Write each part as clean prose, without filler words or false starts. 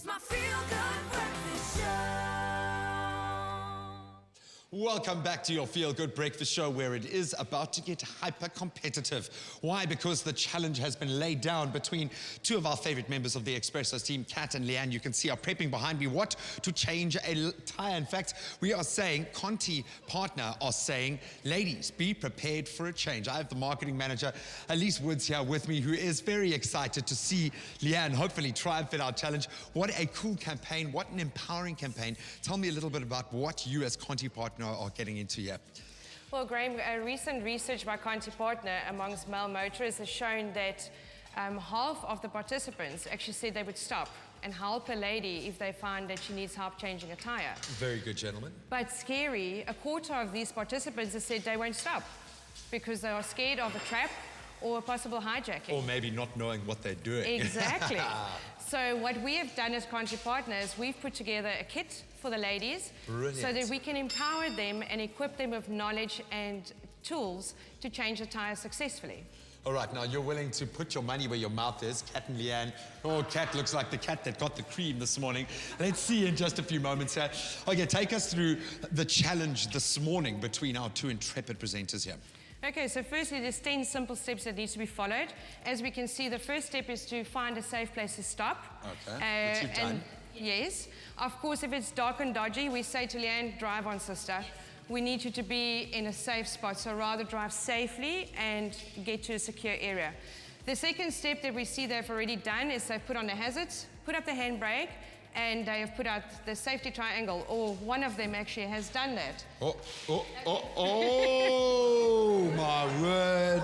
my feel-good breakfast show. Welcome back to your Feel Good Breakfast Show, where it is about to get hyper-competitive. Why? Because the challenge has been laid down between two of our favorite members of the Expressos team, Kat and Leigh-Anne. You can see are prepping behind me what to change a tire. In fact, we are saying, ContiPartner are saying, ladies, be prepared for a change. I have the marketing manager, Elise Woods, here with me, who is very excited to see Leigh-Anne hopefully triumph in our challenge. What a cool campaign, what an empowering campaign. Tell me a little bit about what you as ContiPartner are getting into here. Well, Graham, recent research by ContiPartner amongst male motorists has shown that half of the participants actually said they would stop and help a lady if they find that she needs help changing a tire. Very good, gentlemen. But scary, a quarter of these participants have said they won't stop because they are scared of a trap or a possible hijacking. Or maybe not knowing what they're doing. Exactly. So what we have done as ContiPartner is we've put together a kit for the ladies. Brilliant. So that we can empower them and equip them with knowledge and tools to change the tires successfully. All right, now you're willing to put your money where your mouth is. Kat and Leigh-Anne. Oh, Kat looks like the cat that got the cream this morning. Let's see in just a few moments here. Okay, take us through the challenge this morning between our two intrepid presenters here. Okay, so firstly, there's 10 simple steps that need to be followed. As we can see, the first step is to find a safe place to stop. Okay, which you've done. Yes. Of course, if it's dark and dodgy, we say to Leigh-Anne, drive on, sister. We need you to be in a safe spot, so rather drive safely and get to a secure area. The second step that we see they've already done is they've put on the hazards, put up the handbrake, and they have put out the safety triangle, or one of them actually has done that. Oh, my word.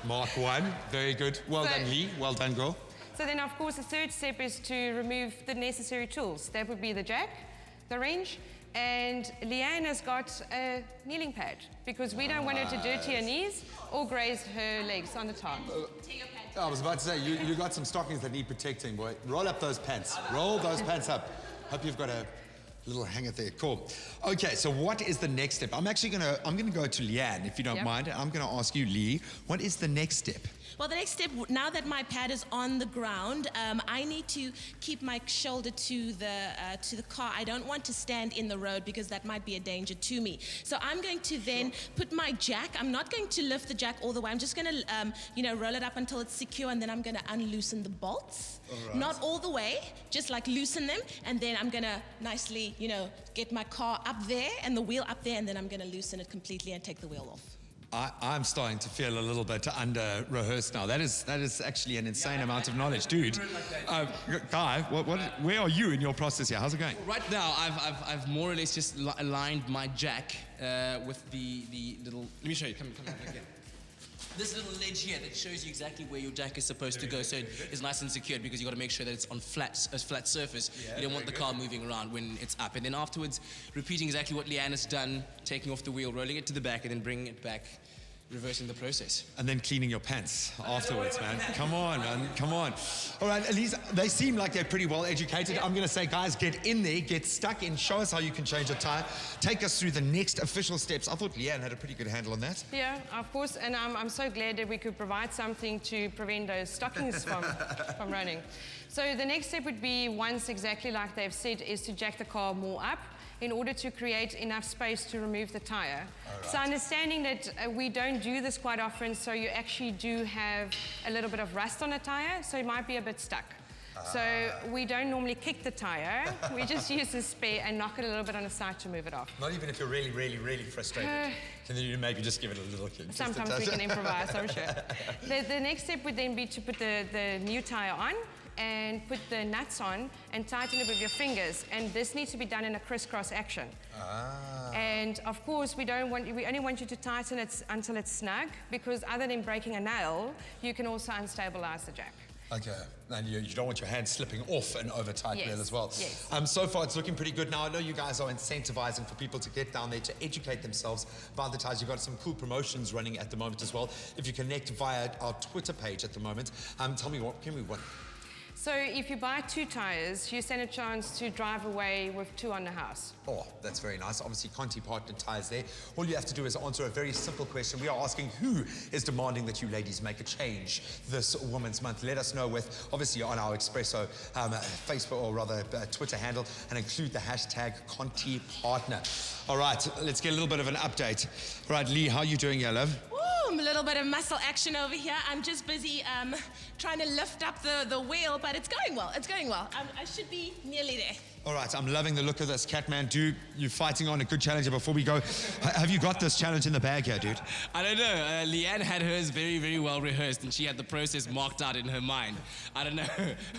Mark 1, very good. Well done, Lee. Well done, girl. So then, of course, the third step is to remove the necessary tools. That would be the jack, the wrench, and Leigh-Anne has got a kneeling pad because we don't want her to dirty her knees or graze her legs on the top. I was about to say, you got some stockings that need protecting, boy. Roll up those pants. Roll those pants up. Hope you've got a little hanger there. Cool. Okay, so what is the next step? I'm gonna go to Leigh-Anne, if you don't mind. I'm gonna ask you, Lee, what is the next step? Well, the next step, now that my pad is on the ground, I need to keep my shoulder to the car. I don't want to stand in the road because that might be a danger to me. So I'm going to then put my jack. I'm not going to lift the jack all the way. I'm just going to, roll it up until it's secure, and then I'm going to unloosen the bolts. All right. Not all the way, just like loosen them, and then I'm going to nicely, get my car up there and the wheel up there, and then I'm going to loosen it completely and take the wheel off. I'm starting to feel a little bit under-rehearsed now. That is actually an insane amount of knowledge. Dude, Guy, where are you in your process here? How's it going? Right now, I've more or less just aligned my jack with the little... Let me show you. Come again. This little ledge here that shows you exactly where your jack is supposed to go, so it's nice and secured because you've got to make sure that it's on a flat surface. You don't want the car moving around when it's up. And then afterwards, repeating exactly what Leigh-Anne has done, taking off the wheel, rolling it to the back, and then bringing it back, reversing the process. And then cleaning your pants afterwards, man. Come on, man. Come on. All right, Elise, they seem like they're pretty well educated. I'm going to say, guys, get in there, get stuck in, show us how you can change a tire. Take us through the next official steps. I thought Leigh-Anne had a pretty good handle on that. Yeah, of course, and I'm so glad that we could provide something to prevent those stockings from running. So the next step would be, once exactly like they've said, is to jack the car more up in order to create enough space to remove the tire. Right. So understanding that we don't do this quite often, so you actually do have a little bit of rust on the tire, so it might be a bit stuck. So we don't normally kick the tire, we just use the spare and knock it a little bit on the side to move it off. Not even if you're really, really, really frustrated. Can you maybe just give it a little kick? Sometimes we can improvise, I'm sure. The next step would then be to put the new tire on and put the nuts on and tighten it with your fingers. And this needs to be done in a crisscross action. And of course, we only want you to tighten it until it's snug, because other than breaking a nail, you can also unstabilize the jack. Okay, and you don't want your hand slipping off an over-tight wheel as well. Yes. So far, it's looking pretty good. Now, I know you guys are incentivizing for people to get down there to educate themselves about the tires. You've got some cool promotions running at the moment as well. If you connect via our Twitter page at the moment, tell me what can we win? So So if you buy 2 tires, you stand a chance to drive away with 2 on the house. Oh, that's very nice. Obviously, ContiPartner Tyres there. All you have to do is answer a very simple question. We are asking who is demanding that you ladies make a change this Women's Month. Let us know with, obviously, on our Espresso Facebook, or rather Twitter handle, and include the hashtag ContiPartner. All right, let's get a little bit of an update. All right, Lee, how are you doing here, love? A little bit of muscle action over here. I'm just busy trying to lift up the wheel, but it's going well. It's going well. I should be nearly there. All right, I'm loving the look of this, Catman. You're fighting on a good challenger. Before we go, have you got this challenge in the bag here, dude? I don't know. Leigh-Anne had hers very, very well rehearsed, and she had the process marked out in her mind. I don't know.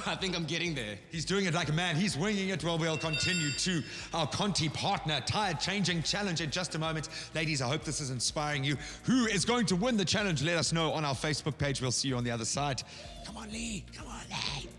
I think I'm getting there. He's doing it like a man. He's winging it. Well, we'll continue to our ContiPartner Tyre Changing Challenge in just a moment. Ladies, I hope this is inspiring you. Who is going to win the challenge? Let us know on our Facebook page. We'll see you on the other side. Come on, Lee. Come on, Lee.